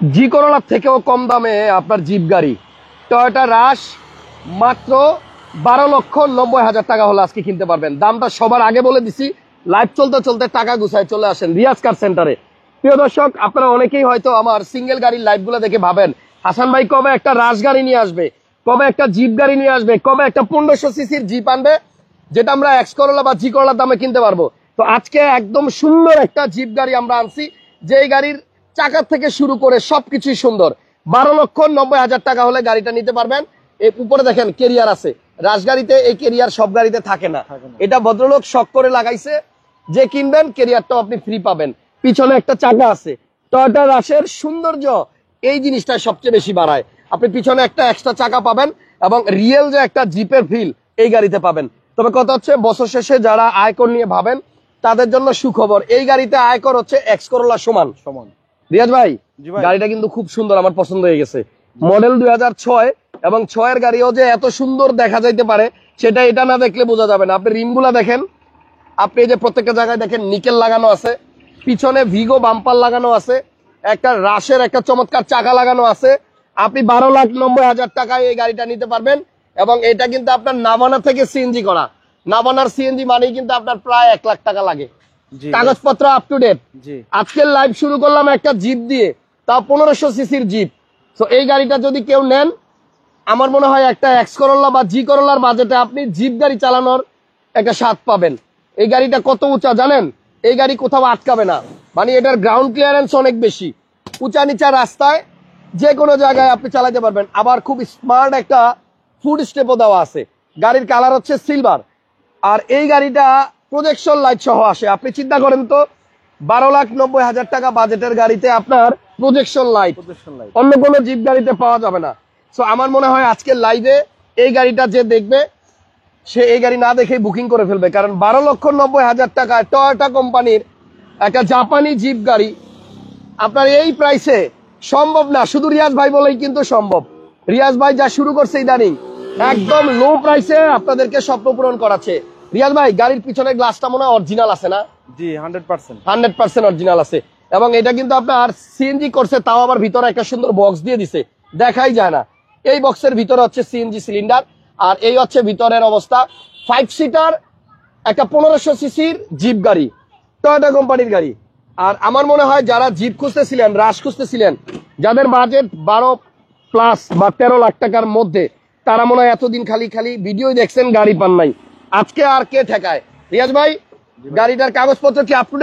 জি করোলার থেকেও কম দামে আপনার জিপ গাড়ি টয়োটা রাশ মাত্র 12,90,000 টাকা হলে আজকে কিনতে পারবেন। দামটা সবার আগে বলে দিছি, লাইভ চলতে চলতে টাকা গুছায় চলে আসেন রিয়াজ কার সেন্টারে। প্রিয় দর্শক, আপনারা অনেকেই হয়তো আমার সিঙ্গেল গাড়ির লাইভগুলো দেখে ভাবেন হাসান ভাই কবে একটা রাশ গাড়ি নিয়ে আসবে, কবে একটা জিপ গাড়ি নিয়ে আসবে, কবে একটা 1500 সিসির জিপ আনবে যেটা আমরা এক্স করোলা বা জি করোলার দামে কিনতে পারবো। তো আজকে একদম সুন্দর একটা জিপ গাড়ি আমরা আনছি, যেই গাড়ির চাকা থেকে শুরু করে সবকিছুই সুন্দর। 12,90,000 টাকা হলে গাড়িটা নিতে পারবেন। এর উপরে দেখেন কেরিয়ার আছে, রাজগাড়িতে এই কেরিয়ার সব গাড়িতে থাকে না, এটা ভদ্রলোক শখ করে লাগাইছে। যে কিনবেন কেরিয়ারটাও আপনি ফ্রি পাবেন। পিছনে একটা চাকা আছে। টয়োটা রাশের সৌন্দর্য এই জিনিসটা সবচেয়ে বেশি বাড়ায়। আপনি পিছনে একটা এক্সট্রা চাকা পাবেন এবং রিয়েল যে একটা জিপের ফিল এই গাড়িতে পাবেন। তবে কথা হচ্ছে, বছর শেষে যারা আয়কর নিয়ে ভাবেন তাদের জন্য সুখবর, এই গাড়িতে আয়কর হচ্ছে এক্স করোলা সমান। রিয়াজ ভাই, গাড়িটা কিন্তু খুব সুন্দর, আমার পছন্দ হয়ে গেছে। মডেল 2006 এবং 6 এর গাড়িও যে এত সুন্দর দেখা যাইতে পারে সেটা এটা না দেখলে বোঝা যাবে না। আপনি রিমগুলা দেখেন, আপনি এই যে প্রত্যেকটা জায়গায় দেখেন নিকেল লাগানো আছে, পিছনে ভিগো বাম্পার লাগানো আছে, একটা রাশের একটা চমৎকার চাকা লাগানো আছে। আপনি 12,90,000 টাকায় এই গাড়িটা নিতে পারবেন। এবং এটা কিন্তু আপনার নাভানা থেকে সিএনজি করা। নাভানার সিএনজি মানেই কিন্তু আপনার প্রায় 1 লাখ টাকা লাগে। কাগজপত্র আপ টু ডেট। আজকের লাইভ শুরু করলাম একটা জিপ দিয়ে, তাও 1500 সিসির জিপ। তো এই গাড়িটা যদি কেউ নেন, আমার মনে হয় একটা এক্স করোলা বা জি করোলার বাজেটে আপনি জিপ গাড়ি চালানোর একটা স্বাদ পাবেন। এই গাড়িটা কত উঁচা জানেন? এই গাড়ি কোথাও আটকাবে না, মানে এটার গ্রাউন্ড ক্লিয়ারেন্স অনেক বেশি। উঁচা নিচা রাস্তায় যে কোনো জায়গায় আপনি চালাতে পারবেন। আবার খুব স্মার্ট একটা ফুড স্টেপও দেওয়া আছে। গাড়ির কালার হচ্ছে সিলভার। আর এই গাড়িটা প্রজেকশন লাইট সহ আসে। আপনি চিন্তা করেন তো, 12,90,000 টাকা বাজেটের গাড়িতে আপনার প্রজেকশন লাইট অন্য কোনো জিপ গাড়িতে পাওয়া যাবে না। সো আমার মনে হয় আজকের লাইভে এই গাড়িটা যে দেখবে সে এই গাড়ি না দেখেই বুকিং করে ফেলবে, কারণ 12,90,000 টাকায় টয়োটা কোম্পানির একটা জাপানি জিপ গাড়ি আপনার এই প্রাইসে সম্ভব না। শুধু রিয়াজ ভাই বলেই কিন্তু সম্ভব। রিয়াজ ভাই যা শুরু করছে ইদানিং একদম লো প্রাইসে আপনাদেরকে স্বপ্ন পূরণ করাচ্ছে। রিয়াজ ভাই, গাড়ির পিছনে গ্লাসটা মনে হয় অরিজিনাল আছে না? জি, 100% অরিজিনাল আছে। এবং এটা কিন্তু আপনার সিএনজি করছে, তাও আবার ভিতরে একটা সুন্দর বক্স দিয়ে দিছে, দেখাই যায় না। এই বক্সের ভিতরে হচ্ছে সিএনজি সিলিন্ডার। আর এই হচ্ছে ভিতরের অবস্থা। 5 সিটার একটা 1500 সিসির জিপ গাড়ি, টয়োটা কোম্পানির গাড়ি। আর আমার মনে হয় যারা জিপ খুঁজতেছিলেন, রাশ খুঁজতেছিলেন, যাদের বাজেট 12 প্লাস বা 13 লাখ টাকার মধ্যে, তারা মনে হয় এতদিন খালি খালি ভিডিও দেখছেন, গাড়ি পান নাই। আজকে আর কে ঠেকায়? রিয়াজ ভাই, গাড়িটার কাগজপত্র কি আপ টু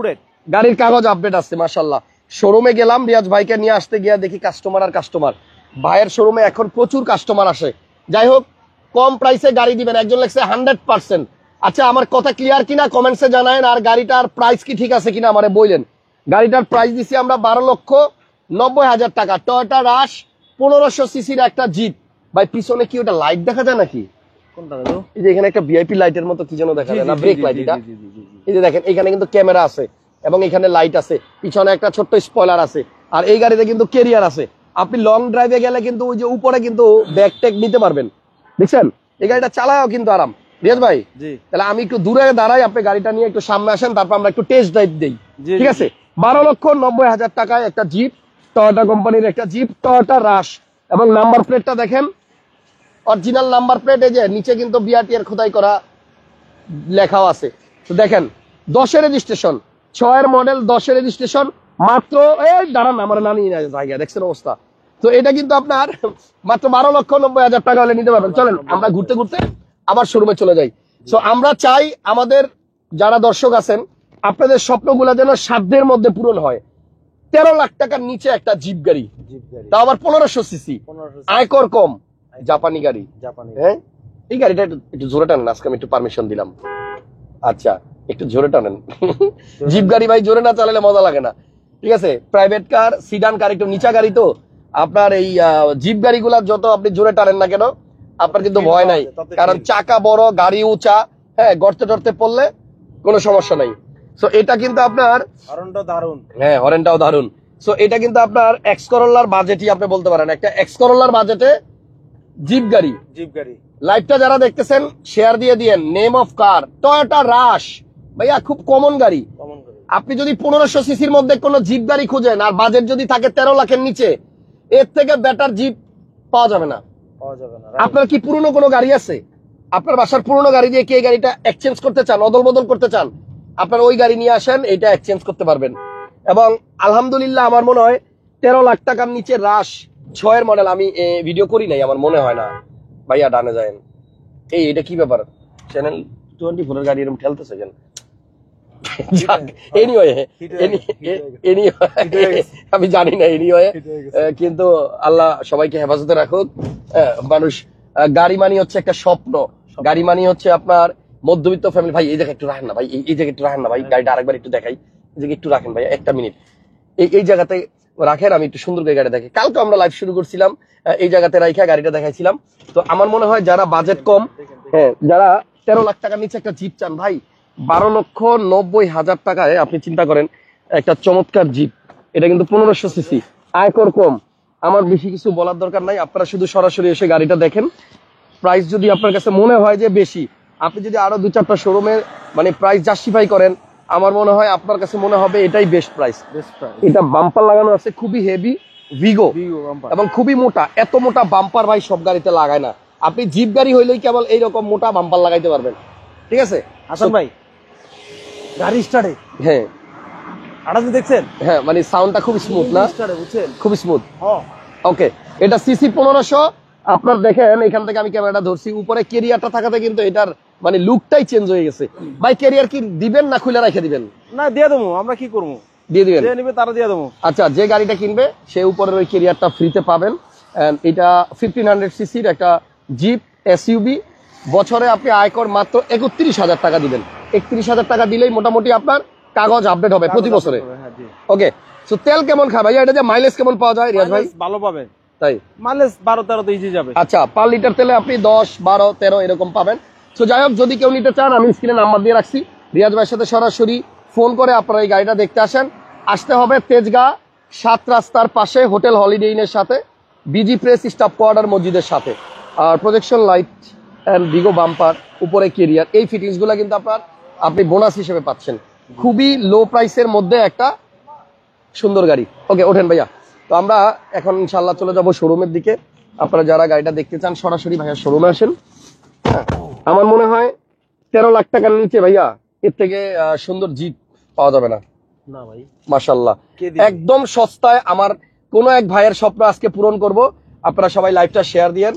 ডেট? গাড়ির কাগজ আপডেট আছে মাশাআল্লাহ। শোরুমে গেলাম রিয়াজ ভাইকে নিয়ে আসতে গিয়া দেখি কাস্টমার আর কাস্টমার। ভাইয়ের শোরুমে এখন প্রচুর কাস্টমার আসে। যাই হোক, কম প্রাইসে গাড়ি দিবেন। একজন লেখছে 100%। আচ্ছা, আমার কথা ক্লিয়ার কিনা কমেন্টসে জানায়েন। আর গাড়িটার প্রাইস কি ঠিক আছে কিনা আমারে বললেন। গাড়িটার প্রাইস দিছি আমরা 12,90,000 টাকা। টয়োটা রাশ 1500 সিসির একটা জিপ। ভাই, পিছনে কি ওটা লাইট দেখা যায় নাকি? এই যে এখানে একটা ভিআইপি লাইটের মতো কি যেন দেখা যায় না, ব্রেক লাইট এটা। এই যে দেখেন, এখানে কিন্তু ক্যামেরা আছে এবং এখানে লাইট আছে, পিছনে একটা ছোট্ট স্পয়লার আছে। আর এই গাড়িতে কিন্তু কেরিয়ার আছে। আপনি লং ড্রাইভে গেলে কিন্তু ওই যে উপরে কিন্তু ব্যাগ ট্যাগ নিতে পারবেন। দেখছেন, এই গাড়িটা চালায়ও কিন্তু আরাম। রিয়াজ ভাই, তাহলে আমি একটু দূরে দাঁড়াই, আপনি গাড়িটা নিয়ে একটু সামনে আসেন, তারপর আমরা একটু টেস্ট ড্রাইভ দিই। ঠিক আছে? 12,90,000 টাকায় একটা জিপ, টয়োটা কোম্পানির একটা জিপ, টয়োটা রাশ। এবং নাম্বার প্লেটটা দেখেন, অরিজিনাল নাম্বার প্লেট। এই যে নিচে কিন্তু বিআরটি এর খোদাই করা লেখাও আছে। তো দেখেন, 10-এর রেজিস্ট্রেশন, 6-এর মডেল, 10-এর রেজিস্ট্রেশন। মাত্র এই দাঁড়ান, আমার নানি জায়গা দেখছেন অবস্থা। তো এটা কিন্তু আপনার মাত্র 12,90,000 টাকা হলে নিতে পারবেন। চলেন আমরা ঘুরতে ঘুরতে আবার শোরুমে চলে যাই। তো আমরা চাই আমাদের যারা দর্শক আছেন, আপনাদের স্বপ্নগুলো যেন সাধ্যের মধ্যে পূরণ হয়। 13 লাখ টাকার নিচে একটা জিপ গাড়ি, তাও আবার 1500 সিসি, আয়কর কম, জাপানি গাড়ি। হ্যাঁ, এই গাড়িটা একটু জোরে টানেন, আজকে আমি একটু পারমিশন দিলাম। আচ্ছা, একটু জোরে টানেন। জিপ গাড়ি ভাই জোরে না চালালে মজা লাগে না। ঠিক আছে? প্রাইভেট কার, সিডান কার, একটু নিচা গাড়ি তো আপনার এই জিপ গাড়িগুলা যত আপনি জোরে টানেন না কেন, আপনার কিন্তু ভয় নাই, কারণ চাকা বড়, গাড়ি উঁচা। হ্যাঁ, গর্তে টর্তে পড়লে কোনো সমস্যা নাই। সো এটা কিন্তু আপনার হর্নটা দারুন। হ্যাঁ, হরেনটাও দারুন। সো এটা কিন্তু আপনার এক্স করোলার বাজেটই আপনি বলতে পারেন, একটা এক্স করোলার বাজেটে জিপ গাড়ি। লাইভটা যারা দেখতেছেন শেয়ার দিয়ে দিয়েন। নেম অফ কার টয়োটা রাশ। ভাইয়া খুব কমন গাড়ি। আপনি যদি 1500 সিসির মধ্যে কোনো জিপ গাড়ি খুঁজেন আর বাজেট যদি থাকে 13 লাখের নিচে, এর থেকে বেটার জিপ পাওয়া যাবে না। আপনার কি পুরনো কোনো গাড়ি আছে? আপনার বাসার পুরনো গাড়ি দিয়ে কি এই গাড়িটা এক্সচেঞ্জ করতে চান, অদল বদল করতে চান, আপনার ওই গাড়ি নিয়ে আসেন, এটা এক্সচেঞ্জ করতে পারবেন। এবং আলহামদুলিল্লাহ আমার মনে হয় 13 লাখ টাকার নিচে রাশ 6 মডেল আমি ভিডিও করি নাই, আমার মনে হয় না। ভাইয়া ডানে যায় এটা কি ব্যাপার, চ্যানেল 24 এর গাড়ি এরকম ঠেলতেছে কেন? আমি জানি না, কিন্তু আল্লাহ সবাইকে হেফাজতে রাখুক। মানুষ গাড়ি মানি হচ্ছে একটা স্বপ্ন, গাড়ি মানি হচ্ছে আপনার মধ্যবিত্ত ফ্যামিলি। ভাই এই জায়গায় একটু রাখেন না ভাই, এই জায়গায় একটু রাখেন না ভাই, গাড়িটা আরেকবার একটু দেখাই, এই জায়গায় একটু রাখেন ভাই, একটা মিনিট এই জায়গাতে রাখেন, আমি একটু সুন্দর করে গাড়ি দেখি। কালকে আমরা লাইভ শুরু করছিলাম, এই জায়গাতে রাইখা গাড়িটা দেখাইছিলাম। তো আমার মনে হয় যারা বাজেট কম, হ্যাঁ যারা 13 লাখ টাকার নিচে একটা জিপ চান, ভাই 12,90,000 টাকায় আপনি চিন্তা করেন একটা চমৎকার জিপ। এটা কিন্তু 1500 সিসি, আয়কর কম। আমার বেশি কিছু বলার দরকার নাই, আপনারা শুধু সরাসরি এসে গাড়িটা দেখেন। প্রাইস যদি আপনার কাছে মনে হয় যে বেশি, আপনি যদি আরো 2-4টা শোরুমের মানে প্রাইস জাস্টিফাই করেন, আমার মনে হয় আপনার কাছে মনে হবে এটাই বেস্ট প্রাইস। এটা বাম্পার লাগানো আছে, খুবই হেভি ভিগো এবং খুবই মোটা। এত মোটা বাম্পার ভাই সব গাড়িতে লাগায় না। আপনি জিপ গাড়ি হইলেই কেবল এইরকম মোটা বাম্পার লাগাইতে পারবেন। ঠিক আছে হাসান ভাই, গাড়ি স্টার্টে হ্যাঁ আড়াতে দেখছেন, হ্যাঁ মানে সাউন্ডটা খুব স্মুথ না, খুব স্মুথ। ওকে, এটা সিসি 1500। আপনার দেখেন এখান থেকে আমি ক্যামেরাটা ধরছি, উপরে ক্যারিয়ারটা থাকাতে কিন্তু এটার মানে লুকটাই চেঞ্জ হয়ে গেছে। ভাই ক্যারিয়ার কি দিবেন না খুলে রেখে দিবেন? না দিয়ে দেবো, আমরা কি করবো, দিয়ে দিবেন, যে নিবে তারা দিয়ে দেবো। আচ্ছা, যে গাড়িটা কিনবে সে উপরের ওই ক্যারিয়ারটা ফ্রিতে পাবেন। এটা 1500 সিসির একটা জিপ এসইউবি। বছরে আপনি আয়কর মাত্র 31,000 টাকা দিবেন। 31,000 টাকা দিলেই মোটামুটি আপনার কাগজ আপডেট হবে প্রতি বছরে। ওকে, তো তেল কেমন খায় ভাইয়া? এটা যে মাইলেজ কেমন পাওয়া যায় রিয়াজ ভাই? ভালো পাবেন, তাই মাইলেজ 12-13 তো ইজি যাবে। আচ্ছা, 5 লিটার তেলে আপনি 10, 12, 13 এরকম পাবেন। তো যাই হোক, যদি কেউ নিতে চান আমি স্ক্রিনে নাম্বার দিয়ে রাখছি, রিয়াজ ভাইয়ের সাথে সরাসরি ফোন করে আপনারা এই গাড়িটা দেখতে আসেন। আসতে হবে তেজগাঁ 7 রাস্তার পাশে হোটেল হলিডে ইনের সাথে, বিজি প্রেস স্টাফ কোয়ার্টার মসজিদের সাথে। আর projection light and Vigo bumper, উপরে ক্যারিয়ার, এই ফিটিংস গুলা কিন্তু আপনি বোনাস হিসেবে পাচ্ছেন। খুবই লো প্রাইসের মধ্যে একটা সুন্দর গাড়ি। ওকে, ওঠেন ভাইয়া। তো আমরা এখন ইনশাল্লাহ চলে যাব শোরুমের দিকে। আপনারা যারা গাড়িটা দেখতে চান সরাসরি ভাইয়া শোরুমে আসেন। হ্যাঁ, আমার মনে হয় 13 লাখ টাকার নিচে ভাইয়া এর থেকে সুন্দর জিপ পাওয়া যাবে না। না ভাই, মাশাআল্লাহ, একদম সস্তায় আমার কোন এক ভাইয়ের স্বপ্ন আজকে পূরণ করব। আপনারা সবাই লাইভটা শেয়ার দিয়েন,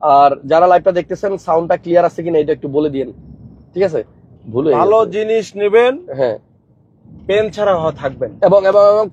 আর যারা লাইভটা দেখতেছেন সাউন্ডটা ক্লিয়ার আছে কিনা এটা একটু বলে দিয়েন, ঠিক আছে? ভালো জিনিস নেবেন, হ্যাঁ পেন ছাড়া থাকবেন, এবং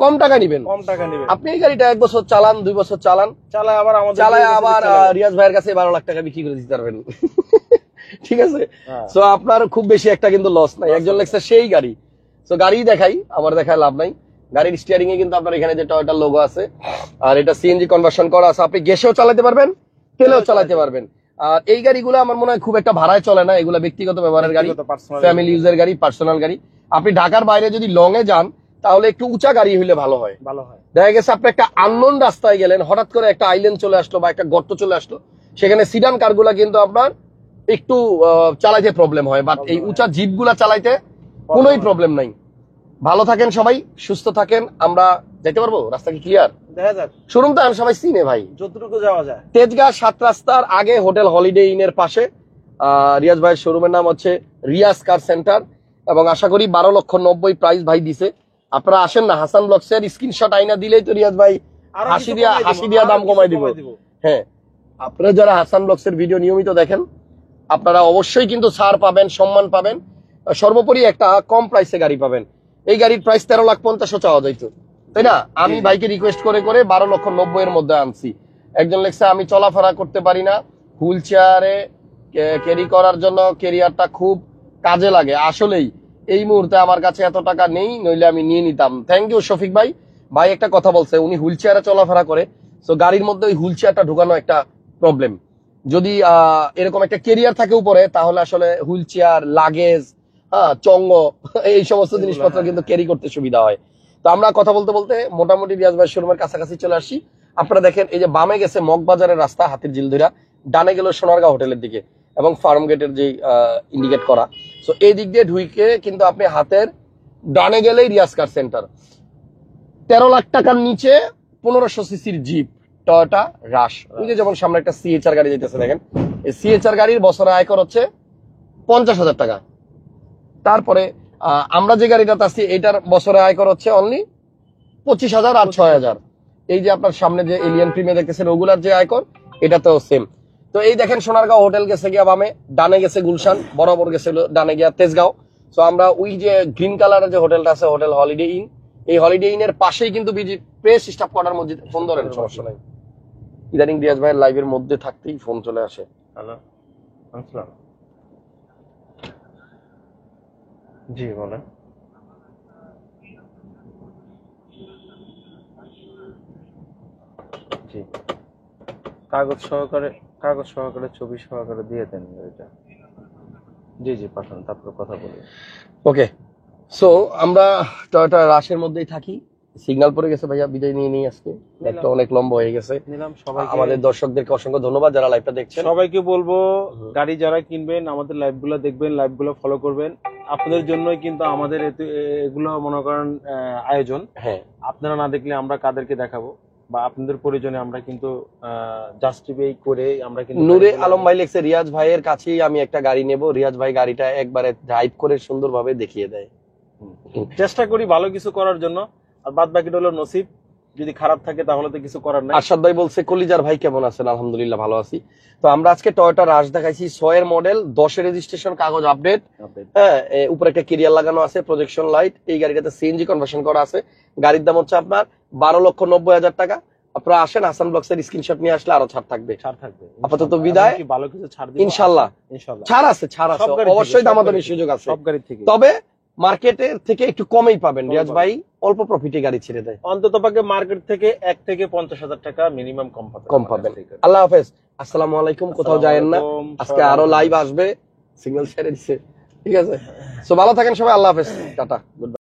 কম টাকা নিবেন। কম টাকা নেবেন। আপনি এই গাড়িটা 1 বছর চালান, 2 বছর চালান, চালায় আবার রিয়াজ ভাইয়ের কাছে 12 লাখ টাকা বিক্রি করে দিতে পারবেন। ঠিক আছে, তো আপনার খুব বেশি একটা কিন্তু লস নাই। একজন লেখছে সেই গাড়ি, তো গাড়ি দেখাই, আমার দেখায় লাভ নাই। গাড়ির স্টিয়ারিং এ কিন্তু আপনার এখানে যে টয়োটার লোগো আছে, আর এটা সিএনজি কনভার্সন করা আছে। আপনি গ্যাসেও চালাতে পারবেন, তেলেও চালাতে পারবেন। আর এই গাড়িগুলো আমার মনে হয় খুব একটা ভাড়ায় চলে না, এগুলো ব্যক্তিগত ব্যবহারের গাড়ি, ফ্যামিলি ইউজের গাড়ি, পার্সোনাল গাড়ি। আপনি ঢাকার বাইরে যদি লং এ যান তাহলে একটু উঁচা গাড়ি হইলে ভালো হয়। দেখা গেছে আপনি একটা আননোন রাস্তায় গেলেন, হঠাৎ করে একটা আইল্যান্ড চলে আসলো বা একটা গর্ত চলে আসলো, সেখানে সিডান কারগুলা কিন্তু আপনার একটু চালাইতে প্রবলেম হয়, বাট এই উঁচা জিপ গুলা চালাইতে কোনোই প্রবলেম নাই। ভালো থাকেন সবাই, সুস্থ থাকেন। আমরা যেতে পারবো, রাস্তা কি ক্লিয়ার? শোরুম তো সবাই চিনে ভাই, যতটুকু যাওয়া যায়। তেজগাঁ 7 রাস্তার আগে হোটেল হলিডে ইনের পাশে রিয়াজ ভাইয়ের শোরুমের নাম হচ্ছে রিয়াজ কার সেন্টার, এবং আশা করি 12,90,000 প্রাইস ভাই দিছে। আপনারা আসেন না, হাসান ব্লগসের স্ক্রিনশট আইনা দিলেই তো রিয়াজ ভাই হাসি দিয়া দাম কমাই দিব। হ্যাঁ, আপনারা যারা হাসান ব্লগসের ভিডিও নিয়মিত দেখেন আপনারা অবশ্যই কিন্তু ছাড় পাবেন, সম্মান পাবেন, সর্বোপরি একটা কম প্রাইসে গাড়ি পাবেন। এই গাড়ির প্রাইস 13,50,000 চাওয়া যাইতো, তাই না? আমি ভাইকে রিকোয়েস্ট করে 12,90,000 এর মধ্যে আনছি। একজন লেখছে আমি চলাফেরা করতে পারি না, হুইল চেয়ারে ক্যারি করার জন্য ক্যারিয়ারটা খুব কাজে লাগে। আসলেই এই মুহূর্তে আমার কাছে এত টাকা নেই, নইলে আমি নিয়ে নিতাম। থ্যাংক ইউ শফিক ভাই। ভাই একটা কথা বলছে, উনি হুইল চেয়ারে চলাফেরা করে, তো গাড়ির মধ্যে ওই হুইল চেয়ারটা ঢুকানো একটা প্রবলেম। যদি এরকম একটা ক্যারিয়ার থাকে উপরে, তাহলে আসলে হুইল চেয়ার, লাগেজ, চঙ্গ, এই সমস্ত জিনিসপত্র কিন্তু ক্যারি করতে সুবিধা হয়। তো আমরা কথা বলতে বলতে মোটামুটি রিয়াজ ভাই শোরুমের কাছাকাছি চলে আসি। আপনারা দেখেন এই যে বামে গেছে মগবাজারের রাস্তা, হাতির ঝিল ধরা, ডানে গেল সোনারগাঁও হোটেলের দিকে এবং ফার্ম গেটের যে ইন্ডিকেট করা। তো এই দিক দিয়ে ঢুকে কিন্তু আপনি হাতের ডানে গেলেই রিয়াজ কার সেন্টার। 13 লাখ টাকার নিচে 1500 সিসির জিপ টয়োটা রাশ। ওই যে যেমন সামনে একটা সিএচআর গাড়ি যেতেছে দেখেন, এই সিএচআর গাড়ির বছরে আয়কর হচ্ছে 50,000 টাকা। তারপরে আমরা যে গাড়িটাতে আছি এটার বছরে আয়কর হচ্ছে অনলি 25,000 আর 6,000। এই যে আপনার সামনে যে এলিয়ান প্রিমিয়ার দেখতেছেন ওগুলার যে আয়কর এটাতেও সেম। তো এই দেখেন সোনারগাঁও হোটেল গেছে গিয়া বামে, ডানে গেছে গুলশান, বরাবর গেছে ডানে গিয়া তেজগাঁও। তো আমরা ওই যে গ্রিন কালারের যে হোটেলটা আছে হোটেল হলিডে ইন, এই হলিডে ইনের পাশেই কিন্তু বিজি প্রেস স্টাফ কোয়ার্টার মসজিদ। ফোন ধরেন, সমস্যা নাই। ইদানিং রিয়াজ ভাইয়ের লাইভের মধ্যে থাকতেই ফোন চলে আসে। হ্যালো, আসসালাম। জি বলেন। জি, কাগজ সহকারে ছবি সহকারে দিয়ে দেন এটা। জি জি পাঠান, তারপর কথা বলি। ওকে, সো আমরা টয়োটা রাশের মধ্যেই থাকি। সিগন্যাল পড়ে গেছে ভাইয়া, বিদায় নিয়ে নিই আজকে, একটা অনেক লম্বা হয়ে গেছে। নিলাম সবাইকে, আমাদের দর্শকদেরকে অসংখ্য ধন্যবাদ যারা লাইভটা দেখছেন। সবাইকে বলবো গাড়ি যারা কিনবেন আমাদের লাইভগুলো দেখবেন, লাইভগুলো ফলো করবেন। আপনাদের জন্যই কিন্তু আমাদের এগুলো মনে করেন আয়োজন। হ্যাঁ, আপনারা না দেখলে আমরা কাদেরকে দেখাবো, বা আপনাদের প্রয়োজনে আমরা কিন্তু জাস্টিফাই করে আমরা কিন্তু নূরে আলম ভাই লিখছে রিয়াজ ভাইয়ের কাছেই আমি একটা গাড়ি নেব। রিয়াজ ভাই গাড়িটা একবারে ড্রাইভ করে সুন্দরভাবে দেখিয়ে দেয়। চেষ্টা করি ভালো কিছু করার জন্য, আর বাদ বাকিটা হলো নসিব। যদি খারাপ থাকে তাহলে তো কিছু করার নাই। আরশাদ ভাই বলছে কলিজার ভাই কেমন আছেন? আলহামদুলিল্লাহ ভালো আছি। তো আমরা আজকে টয়োটা রাশ দেখাইছি, 6 এর মডেল, 10 এর রেজিস্ট্রেশন, কাগজ আপডেট। হ্যাঁ, উপরে একটা কেরিয়ার লাগানো আছে, প্রজেকশন লাইট। এই গাড়িটাতে সিএনজি কনভার্সন করা আছে। গাড়ির দাম হচ্ছে আপনার 12,90,000 টাকা। আপনারা আসেন, হাসান ব্লগসের স্ক্রিনশট নিয়ে আসলে আরো ছাড় থাকবে। আপাতত বিদায়, ভালো কিছু ছাড় দিব ইনশাআল্লাহ। ছাড় আছে, অবশ্যই দামাদামি সুযোগ আছে, সব গাড়ি থেকে। তবে মার্কেটের থেকে একটু কমেই পাবেন। রিয়াজ ভাই অল্প প্রফিটে গাড়ি ছেড়ে দেয়। অন্তত পক্ষে মার্কেট থেকে 1 থেকে 50,000 টাকা মিনিমাম কম পাবেন। আল্লাহ হাফেজ, আসসালামু আলাইকুম। কোথাও যায়েন না, আজকে আরো লাইভ আসবে, সিগন্যাল ছেড়ে দিছে, ঠিক আছে? সো ভালো থাকেন সবাই, আল্লাহ হাফেজ, টাটা, গুড বাই।